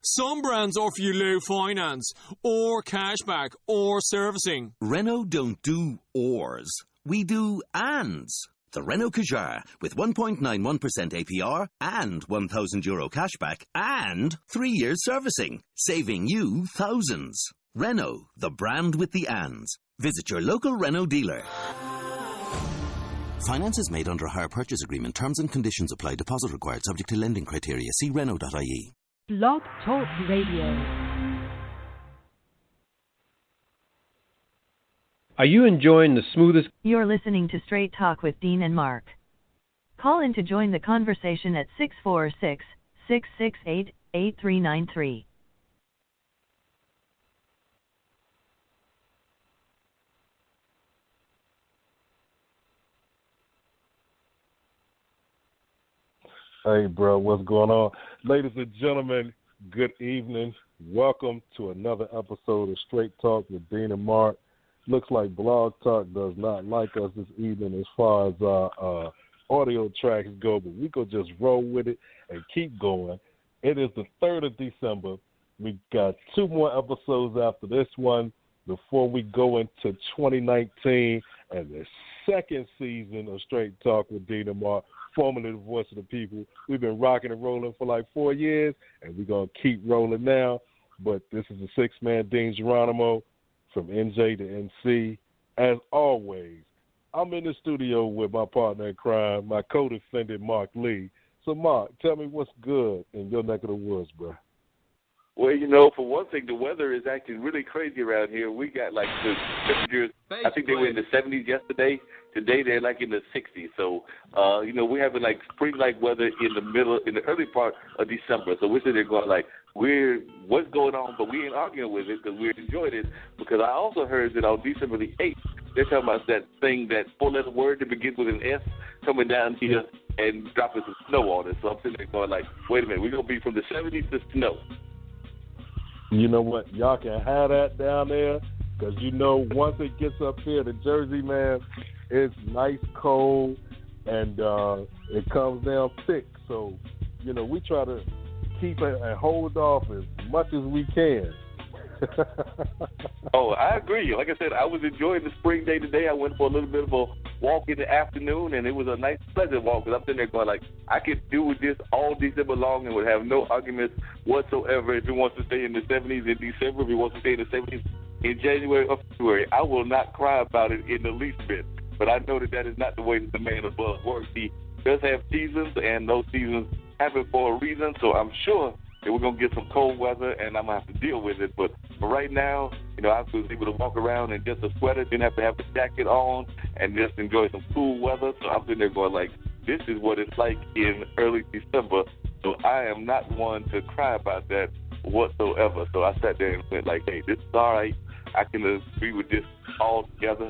Some brands offer you low finance, or cashback, or servicing. Renault don't do ors. We do ands. The Renault Kadjar with 1.91% APR and €1,000 cashback and 3 years servicing, saving you thousands. Renault, the brand with the ands. Visit your local Renault dealer. Finance is made under a hire purchase agreement. Terms and conditions apply. Deposit required subject to lending criteria. See Renault.ie. Blog Talk Radio. Are you enjoying the smoothest? You're listening to Straight Talk with Dean and Mark. Call in to join the conversation at 646-668-8393. Hey, bro, what's going on? Ladies and gentlemen, good evening. Welcome to another episode of Straight Talk with Dean and Mark. Looks like Blog Talk does not like us this evening as far as our audio tracks go, but we could just roll with it and keep going. It is the 3rd of December. We got 2 more episodes after this one before we go into 2019 and the second season of Straight Talk with Dean and Mark, formerly the voice of the people. We've been rocking and rolling for like 4 years, and we're going to keep rolling now. But this is the 6-man Dean Geronimo from NJ to NC. As always, I'm in the studio with my partner in crime, my co-defendant, Mark Lee. So, Mark, tell me what's good in your neck of the woods, bro. Well, you know, for one thing, the weather is acting really crazy around here. We got like the temperatures, I think they were in the 70s yesterday. Today they're like in the 60s. So, you know, we're having like spring-like weather in the early part of December. So we're sitting there going like, what's going on? But we ain't arguing with it because we're enjoying it. Because I also heard that on December the 8th, they're talking about that thing, that 4-letter word that begins with an S coming down here and dropping some snow on it. So I'm sitting there going like, wait a minute, we're going to be from the 70s to snow. You know what? Y'all can have that down there because, you know, once it gets up here to Jersey, man, it's nice, cold, and it comes down thick. So, you know, we try to keep it and hold off as much as we can. Oh, I agree. Like I said, I was enjoying the spring day today. I went for a little bit of a walk in the afternoon, and it was a nice, pleasant walk. Because I'm sitting there going like, I could do with this all December long and would have no arguments whatsoever. If it wants to stay in the 70s in December, if it wants to stay in the 70s in January or February, I will not cry about it in the least bit. But I know that is not the way that the man above works. He does have seasons, and those seasons happen for a reason. So I'm sure that we're going to get some cold weather, and I'm going to have to deal with it. But for right now, you know, I was able to walk around in just a sweater, didn't have to have a jacket on, and just enjoy some cool weather. So I'm sitting there going like, this is what it's like in early December. So I am not one to cry about that whatsoever. So I sat there and went like, hey, this is all right. I can agree with this all together.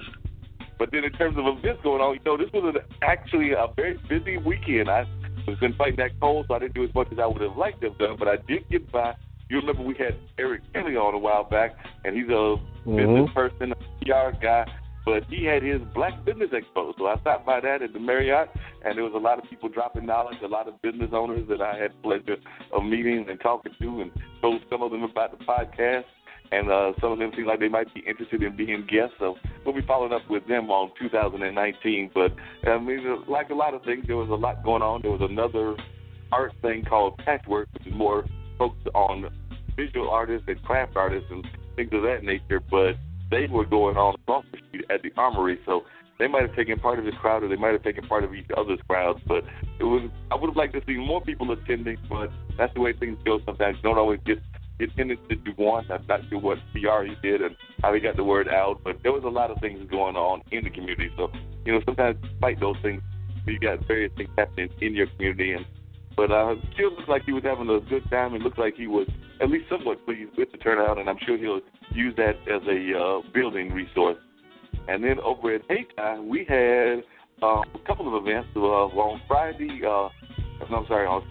But then in terms of events going on, you know, this was actually a very busy weekend. I was been fighting that cold, so I didn't do as much as I would have liked to have done, but I did get by. You remember we had Eric Kelly on a while back, and he's a business person, a PR guy, but he had his Black Business Expo. So I stopped by that at the Marriott, and there was a lot of people dropping knowledge, a lot of business owners that I had the pleasure of meeting and talking to, and told some of them about the podcast. And some of them seem like they might be interested in being guests. So we'll be following up with them on 2019. But, I mean, like a lot of things, there was a lot going on. There was another art thing called Patchwork, which is more focused on visual artists and craft artists and things of that nature. But they were going on across the street at the Armory. So they might have taken part of this crowd or they might have taken part of each other's crowds. But I would have liked to see more people attending, but that's the way things go sometimes. You don't always get attendance that you want. I'm not sure what PR he did and how he got the word out, but there was a lot of things going on in the community. So, you know, sometimes despite those things, you got various things happening in your community. But still looks like he was having a good time. It looks like he was at least somewhat pleased with the turnout, and I'm sure he'll use that as a building resource. And then over at Hayti, we had a couple of events on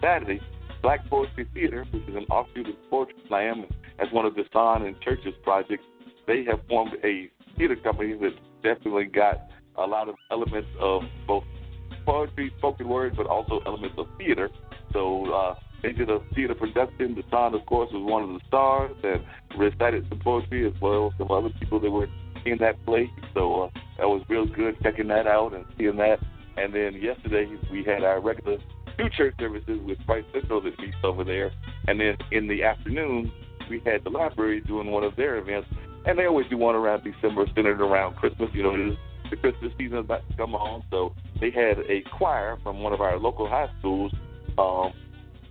Saturday. Black Poetry Theater, which is an offshoot of Poetry Slam, and that's one of the Son and Church's projects. They have formed a theater company that definitely got a lot of elements of both poetry, spoken word, but also elements of theater. So They did a theater production. The son, of course, was one of the stars and recited some poetry as well as some other people that were in that play. So that was real good checking that out and seeing that. And then yesterday we had our regular 2 church services with Christ Central that meets over there. And then in the afternoon, we had the library doing one of their events. And they always do one around December centered around Christmas. You know, it is the Christmas season is about to come on. So they had a choir from one of our local high schools,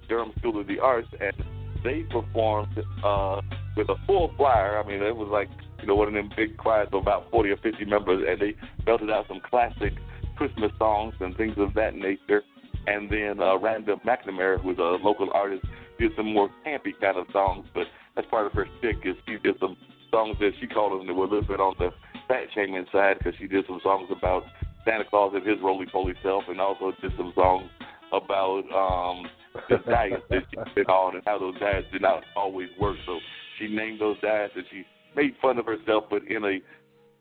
Durham School of the Arts, and they performed with a full choir. I mean, it was like, you know, one of them big choirs of about 40 or 50 members, and they belted out some classic Christmas songs and things of that nature. And then Randall McNamara, who's a local artist, did some more campy kind of songs, but that's part of her shtick is she did some songs that she called them that were a little bit on the fat shaming side, because she did some songs about Santa Claus and his roly-poly self, and also did some songs about the diets that she's been on and how those diets did not always work. So she named those diets and she made fun of herself, but in a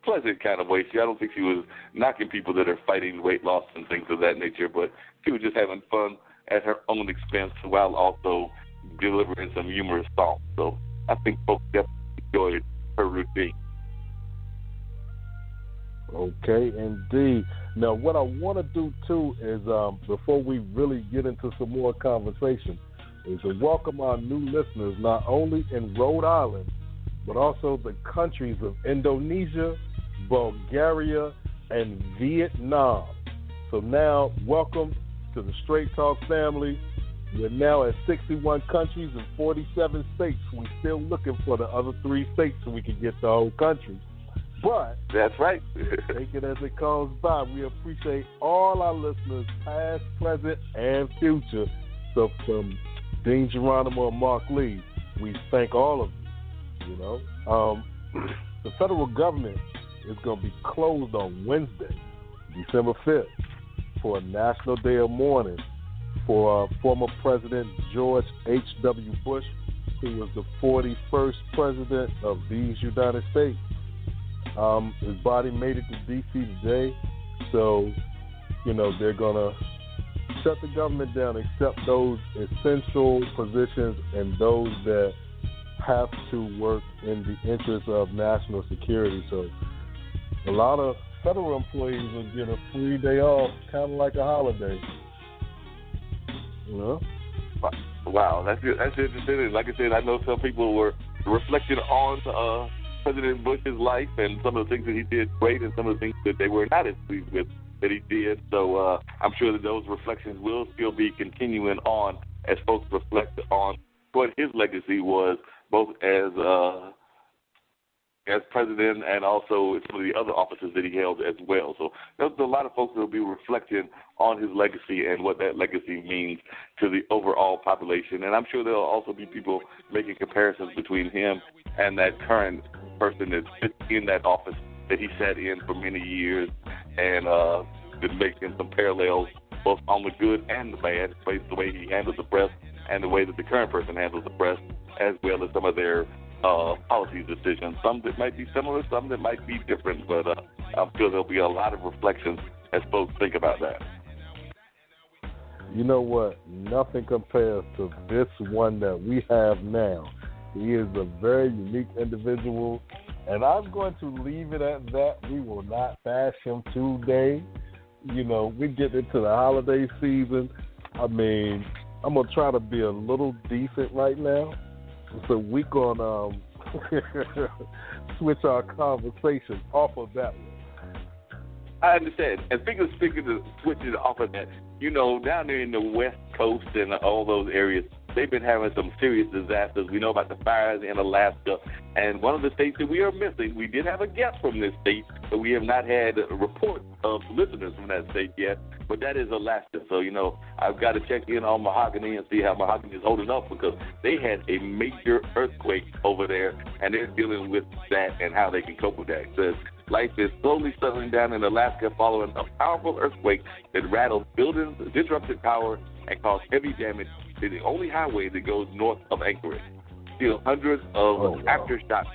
pleasant kind of way. I don't think she was knocking people that are fighting weight loss and things of that nature, but she was just having fun at her own expense while also delivering some humorous songs. So I think folks definitely enjoyed her routine. Okay, indeed. Now, what I want to do, too, is before we really get into some more conversation, is to welcome our new listeners, not only in Rhode Island, but also the countries of Indonesia, Bulgaria, and Vietnam. So now, welcome to the Straight Talk family. We're now at 61 countries and 47 states. We're still looking for the other 3 states so we can get the whole country. But that's right. Take it as it comes by. We appreciate all our listeners, past, present, and future. So from Dean Geronimo and Mark Lee, we thank all of you. You know, the federal government is going to be closed on Wednesday, December 5th, for a National Day of Mourning for former President George H.W. Bush, who was the 41st president of these United States. His body made it to D.C. today, so, you know, they're going to shut the government down except those essential positions and those that have to work in the interest of national security. So a lot of federal employees will get a free day off, kind of like a holiday. You know? Wow, that's interesting. Like I said, I know some people were reflecting on President Bush's life and some of the things that he did great and some of the things that they were not as pleased with that he did. So I'm sure that those reflections will still be continuing on as folks reflect on what his legacy was, both as president and also some of the other offices that he held as well. So there's a lot of folks that will be reflecting on his legacy and what that legacy means to the overall population. And I'm sure there will also be people making comparisons between him and that current person that sits in that office that he sat in for many years, and making some parallels both on the good and the bad, the way he handles the press and the way that the current person handles the press, as well as some of their policy decisions. Some that might be similar, some that might be different, but I'm sure there'll be a lot of reflections as folks think about that. You know what? Nothing compares to this one that we have now. He is a very unique individual, and I'm going to leave it at that. We will not bash him today. You know, we get into the holiday season. I mean, I'm going to try to be a little decent right now. So we're going to switch our conversation off of that one. I understand. And speaking of switching off of that, you know, down there in the West Coast and all those areas, they've been having some serious disasters. We know about the fires in Alaska, and one of the states that we are missing, we did have a guest from this state, but we have not had a report of listeners from that state yet, but that is Alaska. So, you know, I've got to check in on Mahogany and see how Mahogany is holding up, because they had a major earthquake over there, and they're dealing with that and how they can cope with that. So life is slowly settling down in Alaska following a powerful earthquake that rattled buildings, disrupted power, and caused heavy damage to the only highway that goes north of Anchorage. Still, hundreds of aftershocks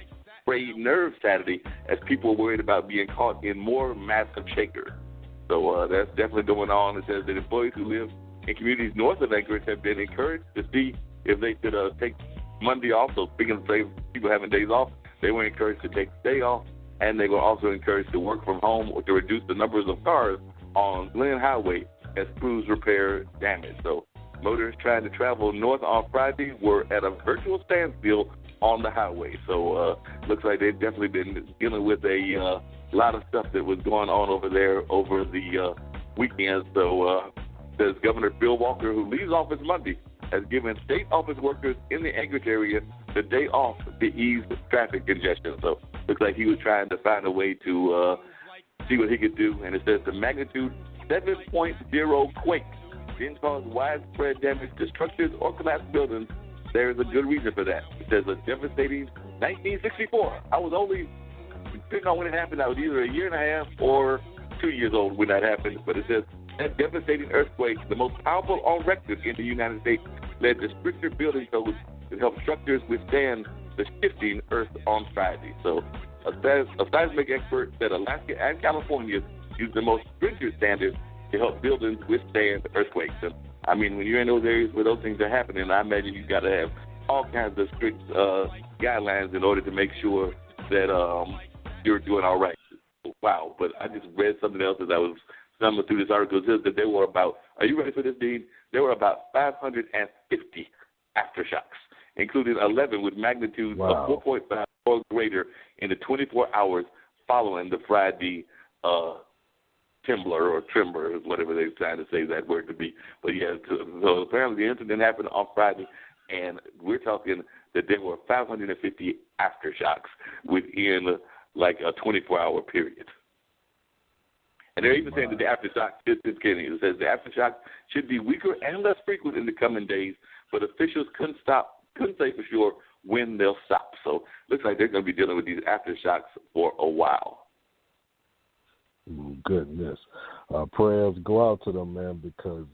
sprayed nerves Saturday as people worried about being caught in more massive shakers. So that's definitely going on. It says that employees who live in communities north of Anchorage have been encouraged to see if they could take Monday off. So speaking of people having days off, they were encouraged to take the day off, and they were also encouraged to work from home or to reduce the numbers of cars on Glen Highway as crews repair damage. So motorists trying to travel north on Friday were at a virtual standstill on the highway. So looks like they've definitely been dealing with a lot of stuff that was going on over there over the weekend. So says Governor Bill Walker, who leaves office Monday, has given state office workers in the Anchorage area the day off to ease traffic congestion. So looks like he was trying to find a way to see what he could do. And it says the magnitude 7.0 quake didn't cause widespread damage to structures or collapsed buildings. There is a good reason for that. It says a devastating 1964. I was only, depending on when it happened, I was either a year and a half or 2 years old when that happened. But it says that devastating earthquake, the most powerful on record in the United States, led to stricter building codes that help structures withstand the shifting earth on Friday. So a seismic expert said Alaska and California use the most stringent standards to help buildings withstand earthquakes. And I mean, when you're in those areas where those things are happening, I imagine you've got to have all kinds of strict guidelines in order to make sure that you're doing all right. Wow. But I just read something else as I was thumbing through this article. It says that there were about, are you ready for this, Dean? There were about 550 aftershocks, including 11 with magnitudes of 4.5 or greater in the 24 hours following the Friday Tremor, whatever they're trying to say that word to be. But yeah, so apparently the incident happened on Friday, and we're talking that there were 550 aftershocks within like a 24-hour period. And they're even saying that the aftershock, it says the aftershock should be weaker and less frequent in the coming days, but officials couldn't say for sure when they'll stop. So looks like they're going to be dealing with these aftershocks for a while. Goodness. Prayers go out to them, man, because,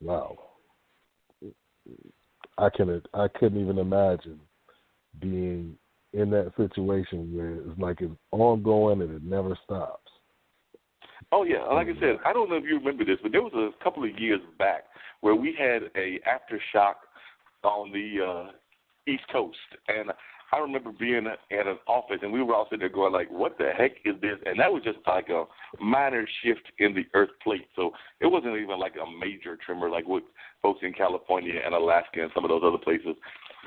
wow. I couldn't even imagine being in that situation where it's like it's ongoing and it never stops. Oh, yeah. Like I said, I don't know if you remember this, but there was a couple of years back where we had a aftershock on the East Coast. And I remember being at an office, and we were all sitting there going like, what the heck is this? And that was just like a minor shift in the earth plate. So it wasn't even like a major tremor like what folks in California and Alaska and some of those other places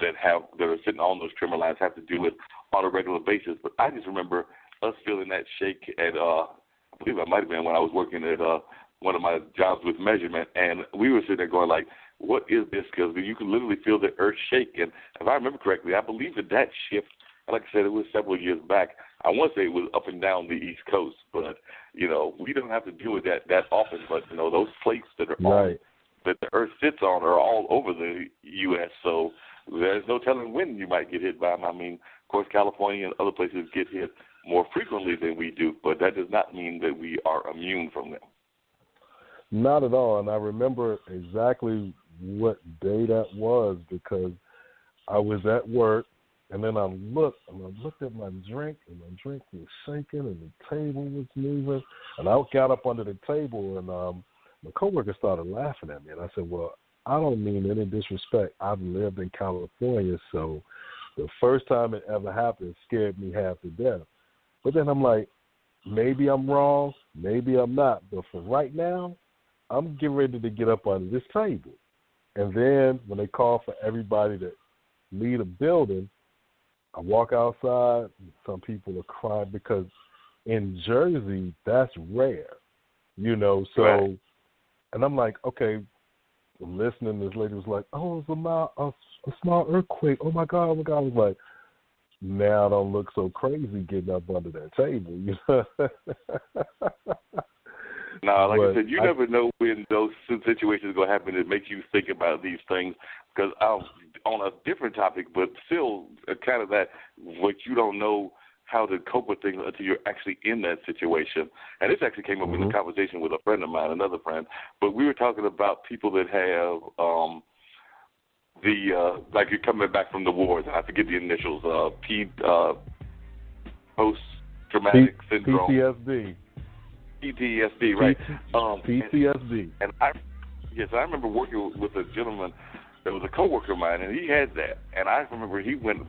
that are sitting on those tremor lines have to deal with on a regular basis. But I just remember us feeling that shake at, I believe it might have been when I was working at one of my jobs with measurement, and we were sitting there going like, what is this? Because you can literally feel the earth shake. And if I remember correctly, I believe that shift, like I said, it was several years back. I want to say it was up and down the East Coast, but, we don't have to deal with that often. But, those plates that are on, that the earth sits on are all over the U.S., so there's no telling when you might get hit by them. I mean, of course, California and other places get hit more frequently than we do, but that does not mean that we are immune from them. Not at all, and I remember exactly what day that was because I was at work, and then I looked at my drink, and my drink was shaking, and the table was moving, and I got up under the table, and my coworker started laughing at me, and I said, well, I don't mean any disrespect. I've lived in California, so the first time it ever happened scared me half to death. But then I'm like, maybe I'm wrong, maybe I'm not, but for right now, I'm getting ready to get up under this table. And then when they call for everybody to leave the building, I walk outside, and some people are crying because in Jersey, that's rare, so, right. And I'm like, okay, I'm listening, this lady was like, oh, it's a small earthquake, oh my God. I was like, now I don't look so crazy getting up under that table, No, like I said, you never know when those situations are going to happen. It makes you think about these things because on a different topic, but still kind of that, what you don't know how to cope with things until you're actually in that situation. And this actually came up in a conversation with a friend of mine, another friend, but we were talking about people that have like you're coming back from the wars. I forget the initials, post-traumatic syndrome. PTSD. PTSD, right? PTSD. And Yes, I remember working with a gentleman that was a coworker of mine, and he had that. And I remember he went